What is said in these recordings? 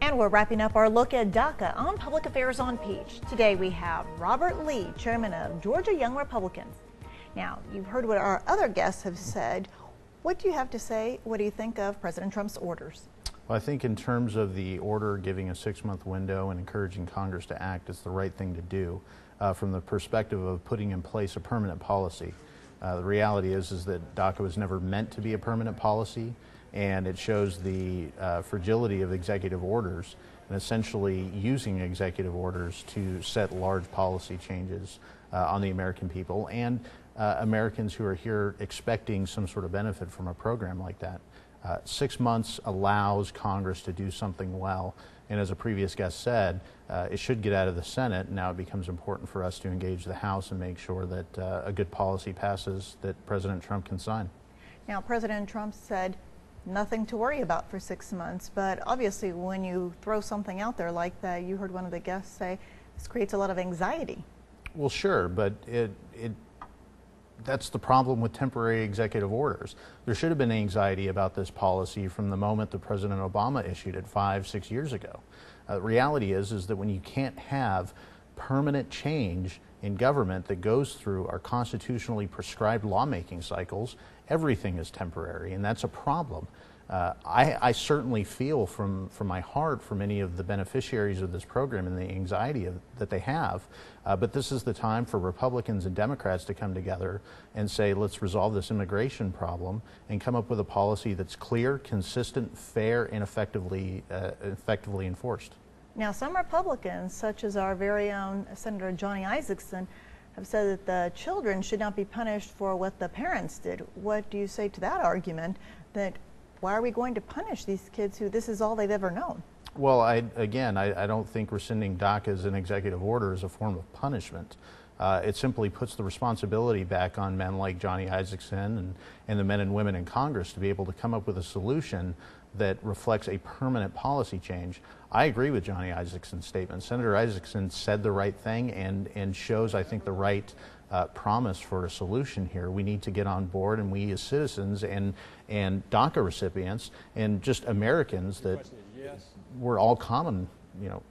And we're wrapping up our look at Daca on Public Affairs on Peach. Today we have Robert Lee, chairman of Georgia Young Republicans. Now, you've heard what our other guests have said. What do you have to say? What do you think of President Trump's orders? Well, I think in terms of the order giving a 6-month window and encouraging Congress to act, it's the right thing to do from the perspective of putting in place a permanent policy. The reality is that DACA was never meant to be a permanent policy, and it shows the fragility of executive orders and essentially using executive orders to set large policy changes on the American people and Americans who are here expecting some sort of benefit from a program like that. 6 months allows Congress to do something well, and as a previous guest said, it should get out of the Senate. Now it becomes important for us to engage the House and make sure that a good policy passes that President Trump can sign. Now, President Trump said nothing to worry about for 6 months, but obviously when you throw something out there like that, you heard one of the guests say, this creates a lot of anxiety. Well, sure, but that's the problem with temporary executive orders. There should have been anxiety about this policy from the moment that President Obama issued it 5-6 years ago. The reality is that when you can't have permanent change in government that goes through our constitutionally prescribed lawmaking cycles, everything is temporary, and that's a problem. I certainly feel from my heart for many of the beneficiaries of this program and the anxiety that they have, but this is the time for Republicans and Democrats to come together and say, let's resolve this immigration problem and come up with a policy that's clear, consistent, fair, and effectively enforced. Now, some Republicans, such as our very own Senator Johnny Isakson, have said that the children should not be punished for what the parents did. What do you say to that argument, that why are we going to punish these kids who this is all they've ever known? Well, I don't think rescinding DACA as an executive order is a form of punishment. It simply puts the responsibility back on men like Johnny Isakson and the men and women in Congress to be able to come up with a solution that reflects a permanent policy change. I agree with Johnny Isakson's statement. Senator Isakson said the right thing and shows, I think, the right promise for a solution here. We need to get on board, and we as citizens and DACA recipients and just Americans that we're all common,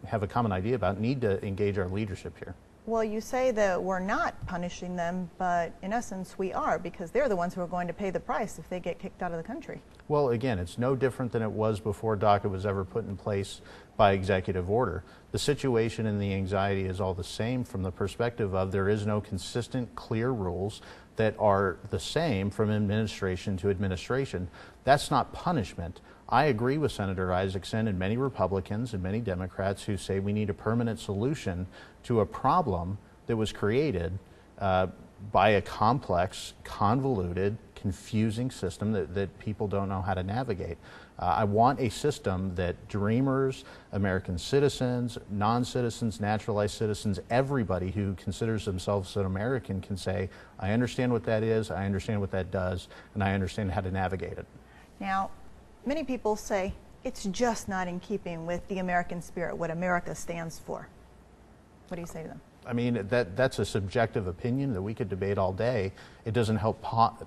have a common idea about, need to engage our leadership here. Well, you say that we're not punishing them, but in essence we are, because they're the ones who are going to pay the price if they get kicked out of the country. Well, again, it's no different than it was before DACA was ever put in place by executive order. The situation and the anxiety is all the same from the perspective of there is no consistent, clear rules that are the same from administration to administration. That's not punishment. I agree with Senator Isakson and many Republicans and many Democrats who say we need a permanent solution to a problem that was created by a complex, convoluted, confusing system that people don't know how to navigate. I want a system that dreamers, American citizens, non-citizens, naturalized citizens, everybody who considers themselves an American can say, I understand what that is, I understand what that does, and I understand how to navigate it. Now, many people say it's just not in keeping with the American spirit, what America stands for. What do you say to them? I mean, that's a subjective opinion that we could debate all day. It doesn't help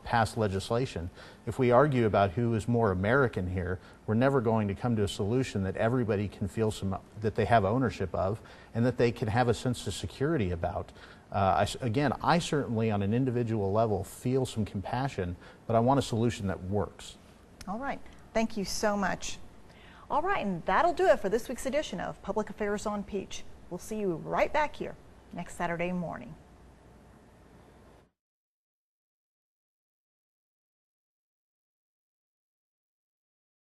pass legislation. If we argue about who is more American here, we're never going to come to a solution that everybody can feel that they have ownership of and that they can have a sense of security about. Again, I certainly on an individual level feel some compassion, but I want a solution that works. All right. Thank you so much. All right, and that'll do it for this week's edition of Public Affairs on Peach. We'll see you right back here next Saturday morning.